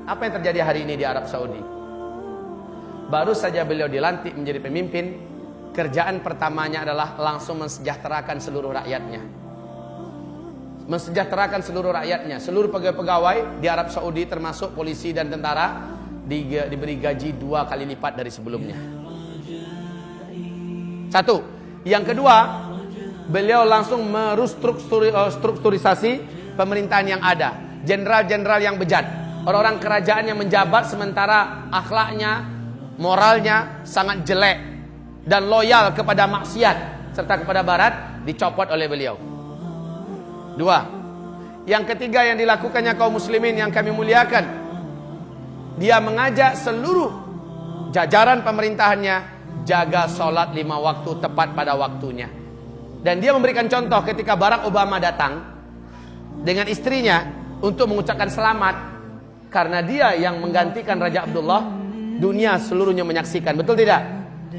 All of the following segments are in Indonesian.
Apa yang terjadi hari ini di Arab Saudi? Baru saja beliau dilantik menjadi pemimpin, kerjaan pertamanya adalah langsung mensejahterakan seluruh rakyatnya. Mensejahterakan seluruh rakyatnya. Seluruh pegawai-pegawai di Arab Saudi termasuk polisi dan tentara diberi gaji 2 kali lipat dari sebelumnya. Satu. Yang kedua, beliau langsung merestrukturisasi pemerintahan yang ada. Jenderal-jenderal yang bejat, orang-orang kerajaan yang menjabat sementara akhlaknya, moralnya sangat jelek dan loyal kepada maksiat serta kepada barat, dicopot oleh beliau. Dua. Yang ketiga yang dilakukannya kaum muslimin yang kami muliakan, dia mengajak seluruh jajaran pemerintahannya jaga sholat 5 waktu tepat pada waktunya. Dan dia memberikan contoh ketika Barack Obama datang dengan istrinya untuk mengucapkan selamat karena dia yang menggantikan Raja Abdullah. Dunia seluruhnya menyaksikan, betul tidak?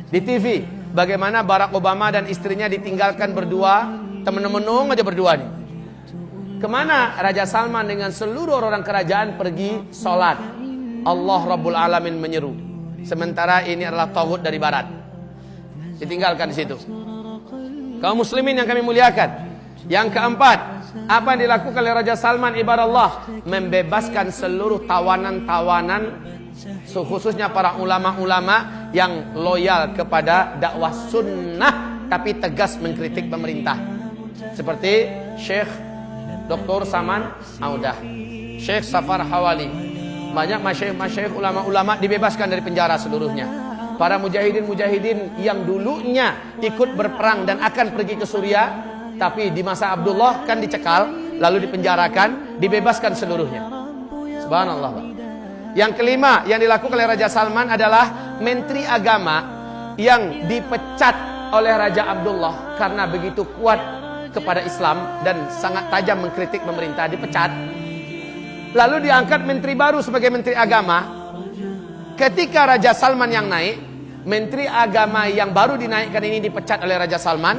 Di TV, bagaimana Barack Obama dan istrinya ditinggalkan berdua, temen-menung aja berdua nih. Kemana Raja Salman dengan seluruh orang kerajaan pergi sholat? Allah Rabbul Alamin menyeru. Sementara ini adalah tauhid dari barat. Ditinggalkan di situ. Kaum muslimin yang kami muliakan. Yang keempat, apa yang dilakukan oleh Raja Salman ibadallah? Membebaskan seluruh tawanan-tawanan, khususnya para ulama-ulama yang loyal kepada dakwah sunnah tapi tegas mengkritik pemerintah. Seperti Syekh Dr. Saman Audah, Syekh Safar Hawali. Banyak masyayikh ulama-ulama dibebaskan dari penjara seluruhnya. Para mujahidin-mujahidin yang dulunya ikut berperang dan akan pergi ke Suriah, tapi di masa Abdullah kan dicekal, lalu dipenjarakan, dibebaskan seluruhnya. Subhanallah, Pak. Yang kelima yang dilakukan oleh Raja Salman adalah Menteri Agama yang dipecat oleh Raja Abdullah karena begitu kuat kepada Islam dan sangat tajam mengkritik pemerintah, dipecat. Lalu diangkat menteri baru sebagai Menteri Agama. Ketika Raja Salman yang naik, Menteri Agama yang baru dinaikkan ini dipecat oleh Raja Salman.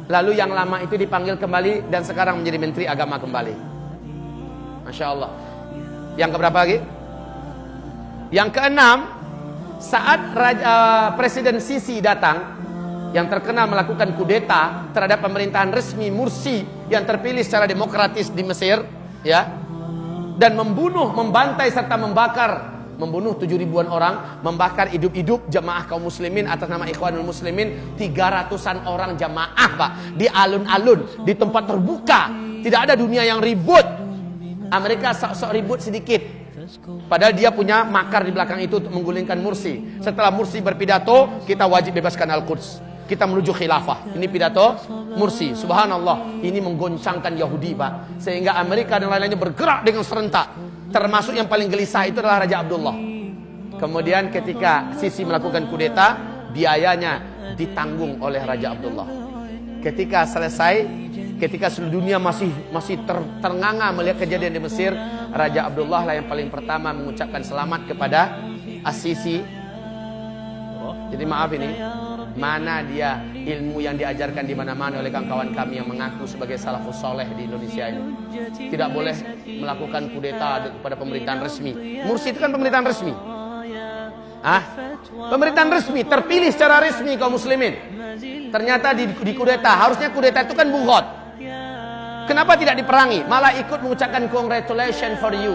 Lalu yang lama itu dipanggil kembali dan sekarang menjadi Menteri Agama kembali. Masya Allah. Yang keberapa lagi? Yang keenam, saat Presiden Sisi datang, yang terkenal melakukan kudeta terhadap pemerintahan resmi Mursi yang terpilih secara demokratis di Mesir, ya, dan membantai serta membunuh 7.000-an orang, membakar hidup-hidup jamaah kaum muslimin atas nama Ikhwanul Muslimin, 300-an orang jamaah, Pak, di alun-alun, di tempat terbuka. Tidak ada dunia yang ribut. Amerika sok-sok ribut sedikit. Padahal dia punya makar di belakang itu untuk menggulingkan Mursi. Setelah Mursi berpidato, kita wajib bebaskan Al-Quds. Kita menuju khilafah. Ini pidato Mursi. Subhanallah. Ini menggoncangkan Yahudi, Pak. Sehingga Amerika dan lain-lainnya bergerak dengan serentak. Termasuk yang paling gelisah itu adalah Raja Abdullah. Kemudian ketika Sisi melakukan kudeta, biayanya ditanggung oleh Raja Abdullah. Ketika selesai, ketika seluruh dunia masih ternganga melihat kejadian di Mesir, Raja Abdullah lah yang paling pertama mengucapkan selamat kepada As-Sisi. Jadi maaf ini, mana dia ilmu yang diajarkan di mana-mana oleh kawan-kawan kami yang mengaku sebagai salafus soleh di Indonesia ini. Tidak boleh melakukan kudeta kepada pemerintahan resmi. Mursi itu kan pemerintahan resmi. Pemerintahan resmi, terpilih secara resmi kaum muslimin. Ternyata di kudeta, harusnya kudeta itu kan bughot. Kenapa tidak diperangi? Malah ikut mengucapkan congratulations for you.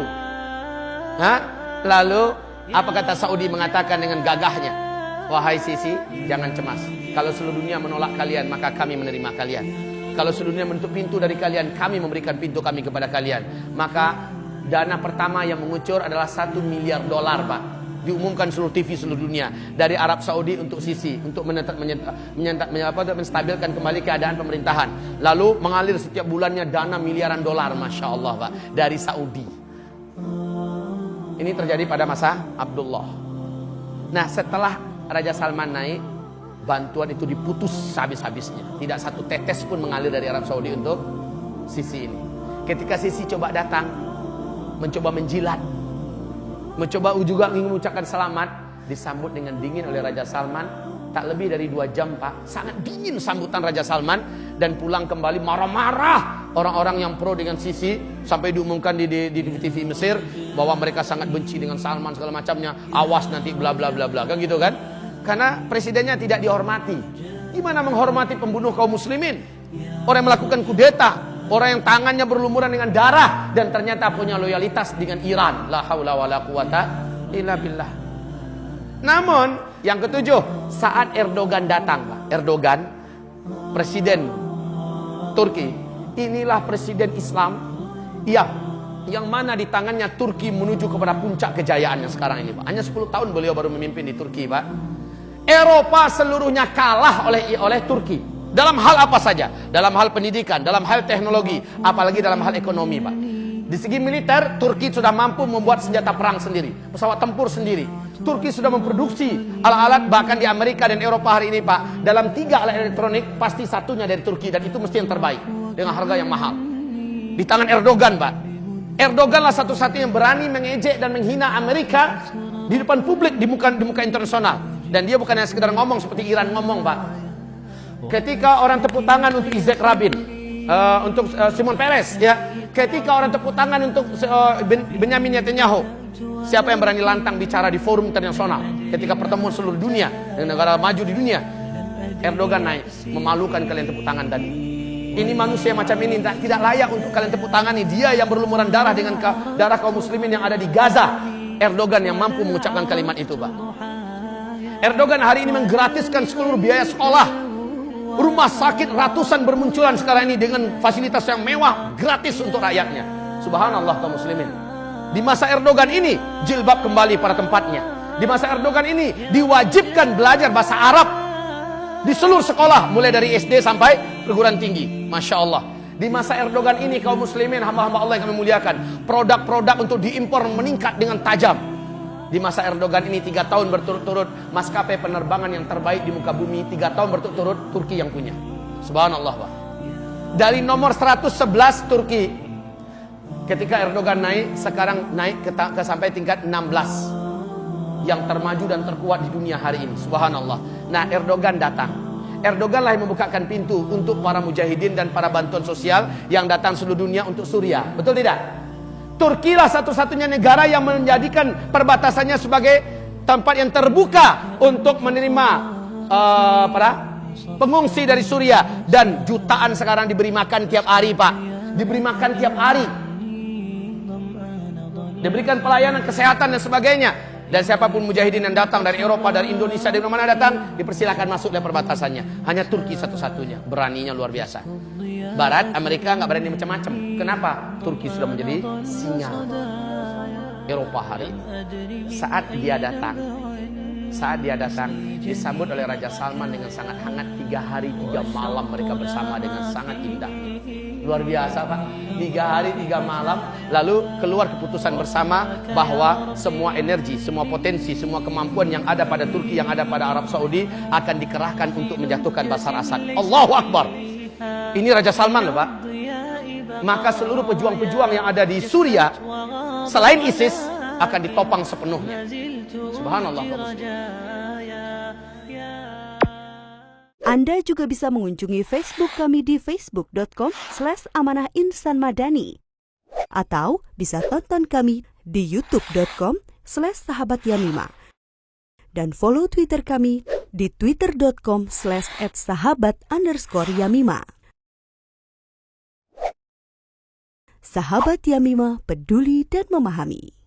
Lalu apa kata Saudi mengatakan dengan gagahnya? Wahai Sisi, jangan cemas. Kalau seluruh dunia menolak kalian, maka kami menerima kalian. Kalau seluruh dunia menutup pintu dari kalian, kami memberikan pintu kami kepada kalian. Maka dana pertama yang mengucur adalah $1 miliar, Pak. Diumumkan seluruh TV seluruh dunia dari Arab Saudi untuk Sisi, untuk menstabilkan kembali keadaan pemerintahan. Lalu mengalir setiap bulannya dana miliaran dolar, Masya Allah, Pak, dari Saudi. Ini terjadi pada masa Abdullah. Nah, setelah Raja Salman naik, bantuan itu diputus habis-habisnya. Tidak satu tetes pun mengalir dari Arab Saudi untuk Sisi ini. Ketika Sisi coba datang, mencoba menjilat, mencoba juga ingin mengucapkan selamat, disambut dengan dingin oleh Raja Salman. Tak lebih dari 2 jam, Pak. Sangat dingin sambutan Raja Salman. Dan pulang kembali marah-marah orang-orang yang pro dengan Sisi sampai diumumkan di TV Mesir bahwa mereka sangat benci dengan Salman segala macamnya. Awas nanti bla bla bla bla, kan gitu kan? Karena presidennya tidak dihormati. Gimana menghormati pembunuh kaum muslimin? Orang yang melakukan kudeta, orang yang tangannya berlumuran dengan darah dan ternyata punya loyalitas dengan Iran. La haula wala quwata illa billah. Namun yang ketujuh, saat Erdogan datang, Pak. Erdogan, presiden Turki, inilah presiden Islam, iya, yang mana di tangannya Turki menuju kepada puncak kejayaannya sekarang ini, Pak. Hanya 10 tahun beliau baru memimpin di Turki, Pak. Eropa seluruhnya kalah oleh Turki. Dalam hal apa saja? Dalam hal pendidikan, dalam hal teknologi, apalagi dalam hal ekonomi, Pak. Di segi militer, Turki sudah mampu membuat senjata perang sendiri, pesawat tempur sendiri. Turki sudah memproduksi alat-alat, bahkan di Amerika dan Eropa hari ini, Pak, dalam 3 alat elektronik pasti satunya dari Turki, dan itu mesti yang terbaik dengan harga yang mahal. Di tangan Erdogan, Pak. Erdogan lah satu-satunya yang berani mengejek dan menghina Amerika di depan publik, di muka internasional. Dan dia bukan hanya sekedar ngomong seperti Iran ngomong, Pak. Ketika orang tepuk tangan untuk Yitzhak Rabin, untuk Shimon Peres, ya. Ketika orang tepuk tangan untuk Benyamin Netanyahu, siapa yang berani lantang bicara di forum internasional ketika pertemuan seluruh dunia dengan negara maju di dunia? Erdogan naik, memalukan kalian tepuk tangan tadi. Ini manusia macam ini tidak layak untuk kalian tepuk tangani. Dia yang berlumuran darah dengan darah kaum muslimin yang ada di Gaza. Erdogan yang mampu mengucapkan kalimat itu, Pak. Erdogan hari ini menggratiskan seluruh biaya sekolah. Rumah sakit ratusan bermunculan sekarang ini dengan fasilitas yang mewah, gratis untuk rakyatnya. Subhanallah kaum muslimin. Di masa Erdogan ini jilbab kembali pada tempatnya. Di masa Erdogan ini diwajibkan belajar bahasa Arab di seluruh sekolah, mulai dari SD sampai perguruan tinggi. Masya Allah. Di masa Erdogan ini kaum muslimin, hamba-hamba Allah yang kami muliakan, produk-produk untuk diimpor meningkat dengan tajam. Di masa Erdogan ini 3 tahun berturut-turut maskapai penerbangan yang terbaik di muka bumi, 3 tahun berturut-turut Turki yang punya. Subhanallah, Pak. Dari nomor 111 Turki, ketika Erdogan naik, sekarang naik ke sampai tingkat 16 yang termaju dan terkuat di dunia hari ini. Subhanallah. Nah, Erdogan datang. Erdogan lah yang membukakan pintu untuk para mujahidin dan para bantuan sosial yang datang seluruh dunia untuk Suriah. Betul tidak? Turki lah satu-satunya negara yang menjadikan perbatasannya sebagai tempat yang terbuka untuk menerima para pengungsi dari Suriah. Dan jutaan sekarang diberi makan tiap hari, Pak. Diberi makan tiap hari. Diberikan pelayanan kesehatan dan sebagainya. Dan siapapun mujahidin yang datang dari Eropa, dari Indonesia, dari mana datang, dipersilakan masuk dari perbatasannya. Hanya Turki satu-satunya, beraninya luar biasa. Barat, Amerika nggak berani macam-macam. Kenapa? Turki sudah menjadi singa Eropa hari ini. Saat dia datang, disambut oleh Raja Salman dengan sangat hangat. 3 hari 3 malam mereka bersama dengan sangat indah. Luar biasa, Pak. 3 hari 3 malam, lalu keluar keputusan bersama bahwa semua energi, semua potensi, semua kemampuan yang ada pada Turki, yang ada pada Arab Saudi akan dikerahkan untuk menjatuhkan Bashar Assad. Allahu Akbar. Ini Raja Salman loh, Pak. Maka seluruh pejuang-pejuang yang ada di Suriah selain ISIS akan ditopang sepenuhnya. Subhanallah. Anda juga bisa mengunjungi Facebook kami di facebook.com/amanahinsanmadani atau bisa tonton kami di youtube.com/sahabatyamima dan follow Twitter kami di twitter.com/@sahabat_yamima. Sahabat Yamima, peduli dan memahami.